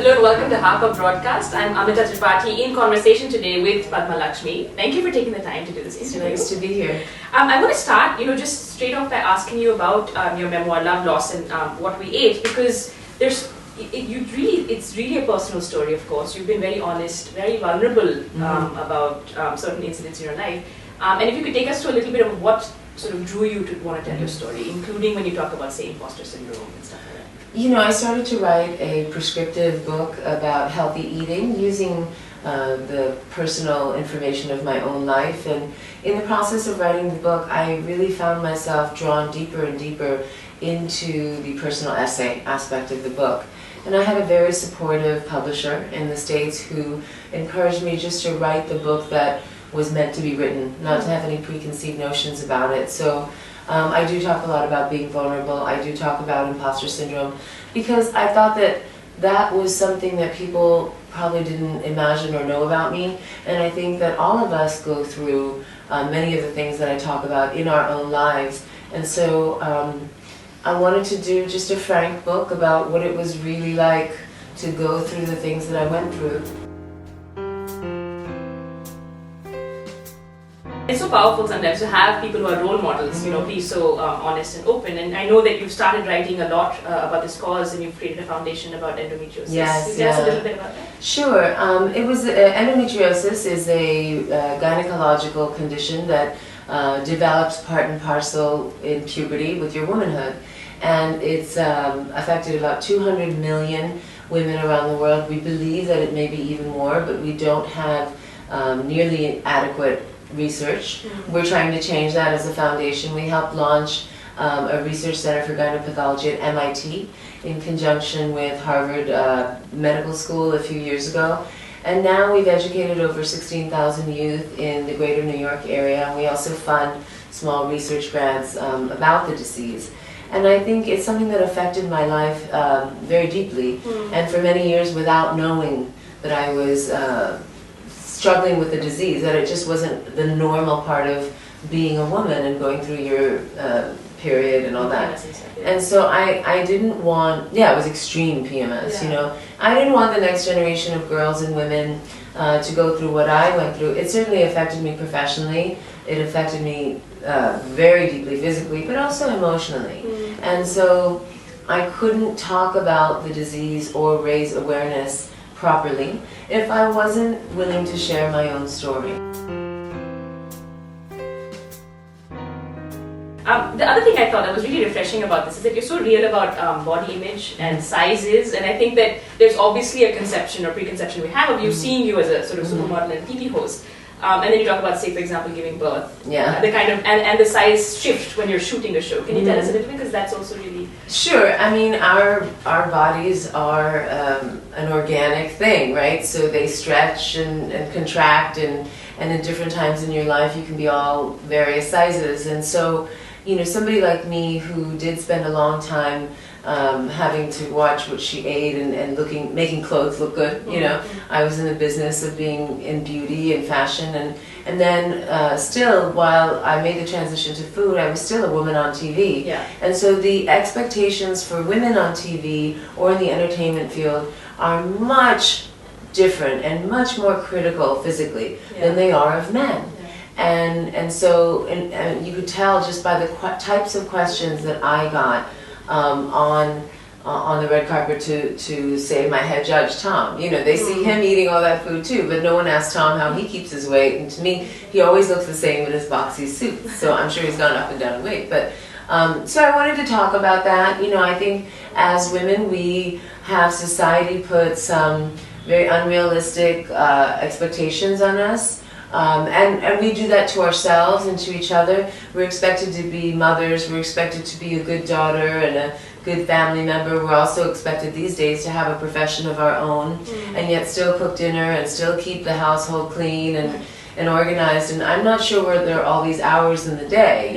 Hello and welcome to Harper Broadcast. I'm Amrita Tripathi in conversation today with Padma Lakshmi. Thank you for taking the time to do this interview. It's nice to be here. I want to start, just straight off by asking you about your memoir, Love, Loss and What We Ate, because it's really a personal story, of course. You've been very honest, very vulnerable about certain incidents in your life. And if you could take us to a little bit of what sort of drew you to want to tell your story, including when you talk about, say, imposter syndrome and stuff like that. I started to write a prescriptive book about healthy eating using the personal information of my own life. And in the process of writing the book, I really found myself drawn deeper and deeper into the personal essay aspect of the book. And I had a very supportive publisher in the States who encouraged me just to write the book that was meant to be written, not to have any preconceived notions about it. So I do talk a lot about being vulnerable. I do talk about imposter syndrome because I thought that that was something that people probably didn't imagine or know about me. And I think that all of us go through many of the things that I talk about in our own lives. And so I wanted to do just a frank book about what it was really like to go through the things that I went through. It's so powerful sometimes to have people who are role models, be so honest and open. And I know that you've started writing a lot about this cause and you've created a foundation about endometriosis. Yes, Can you tell us a little bit about that? Sure. Endometriosis is a gynecological condition that develops part and parcel in puberty with your womanhood. And it's affected about 200 million women around the world. We believe that it may be even more, but we don't have nearly adequate research. We're trying to change that as a foundation. We helped launch a research center for gynecopathology at MIT in conjunction with Harvard Medical School a few years ago. And now we've educated over 16,000 youth in the greater New York area. We also fund small research grants about the disease. And I think it's something that affected my life very deeply. And for many years without knowing that I was struggling with the disease, that it just wasn't the normal part of being a woman and going through your period and all that. And so I didn't want, it was extreme PMS, I didn't want the next generation of girls and women to go through what I went through. It certainly affected me professionally. It affected me very deeply physically, but also emotionally. And so I couldn't talk about the disease or raise awareness properly if I wasn't willing to share my own story. The other thing I thought that was really refreshing about this is that you're so real about body image and sizes, and I think that there's obviously a conception or preconception we have of you seeing you as a sort of supermodel and TV host. And then you talk about, say, for example, giving birth. The kind of and the size shift when you're shooting a show. Can you tell us a little bit, because that's also really... Sure. I mean, our bodies are an organic thing, right? So they stretch and contract, and in different times in your life you can be all various sizes. And so, somebody like me who did spend a long time having to watch what she ate and making clothes look good, I was in the business of being in beauty and fashion, and then still, while I made the transition to food, I was still a woman on TV. And so the expectations for women on TV or in the entertainment field are much different and much more critical physically than they are of men. And so you could tell just by the types of questions that I got on the red carpet to say my head judge Tom. They see him eating all that food too, but no one asks Tom how he keeps his weight. And to me, he always looks the same in his boxy suit. So I'm sure he's gone up and down in weight. But so I wanted to talk about that. I think as women we have society put some very unrealistic expectations on us. And we do that to ourselves and to each other. We're expected to be mothers, we're expected to be a good daughter and a good family member. We're also expected these days to have a profession of our own and yet still cook dinner and still keep the household clean and organized. And I'm not sure where there are all these hours in the day,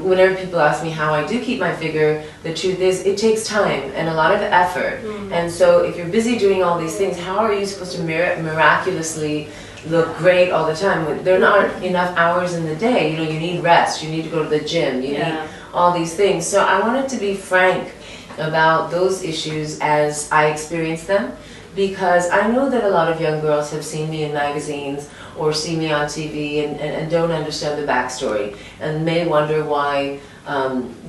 Whenever people ask me how I do keep my figure, the truth is it takes time and a lot of effort. And so if you're busy doing all these things, how are you supposed to miraculously look great all the time? There aren't enough hours in the day. You need rest, you need to go to the gym, you need all these things. So I wanted to be frank about those issues as I experience them, because I know that a lot of young girls have seen me in magazines or see me on TV and don't understand the backstory and may wonder why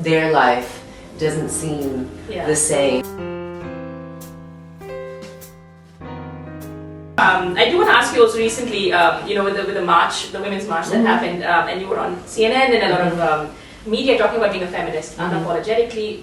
their life doesn't seem the same. I do want to ask you also recently, with the march, the women's march that happened, and you were on CNN and a lot of media talking about being a feminist unapologetically,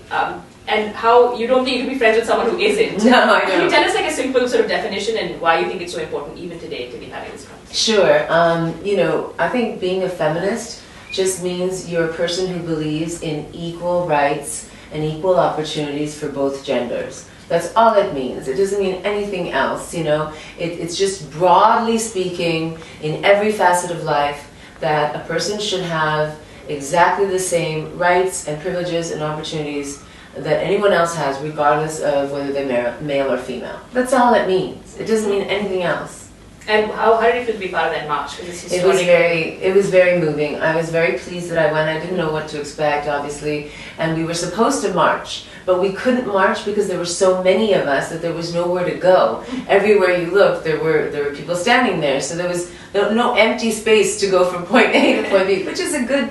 and how you don't think you can be friends with someone who isn't. No, I know. Can you tell us like a simple sort of definition and why you think it's so important even today to be having this conversation? Sure. I think being a feminist just means you're a person who believes in equal rights and equal opportunities for both genders. That's all it means. It doesn't mean anything else, It's just broadly speaking, in every facet of life, that a person should have exactly the same rights and privileges and opportunities that anyone else has, regardless of whether they're male or female. That's all it means. It doesn't mean anything else. And how did you feel to be part of that march? It was very moving. I was very pleased that I went. I didn't know what to expect, obviously, and we were supposed to march, but we couldn't march because there were so many of us that there was nowhere to go. Everywhere you looked, there were people standing there, so there was no empty space to go from point A to point B, which is a good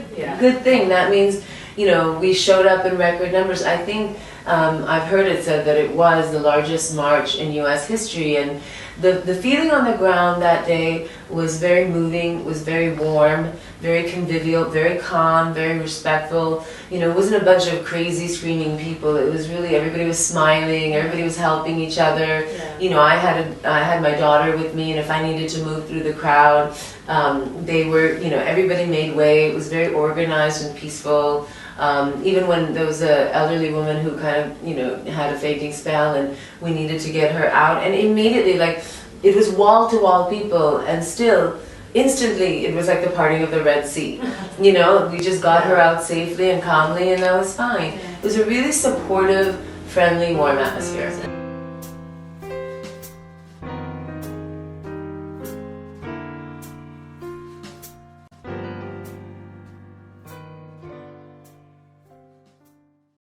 thing. That means, we showed up in record numbers. I think I've heard it said that it was the largest march in U.S. history, and the feeling on the ground that day was very moving, was very warm, very convivial, very calm, very respectful. It wasn't a bunch of crazy screaming people. It was really, everybody was smiling, everybody was helping each other. Yeah. I had my daughter with me, and if I needed to move through the crowd, everybody made way. It was very organized and peaceful. Even when there was an elderly woman who kind of, had a fainting spell and we needed to get her out, and immediately, it was wall-to-wall people, and still, instantly, it was like the parting of the Red Sea. We just got her out safely and calmly, and that was fine. It was a really supportive, friendly, warm atmosphere.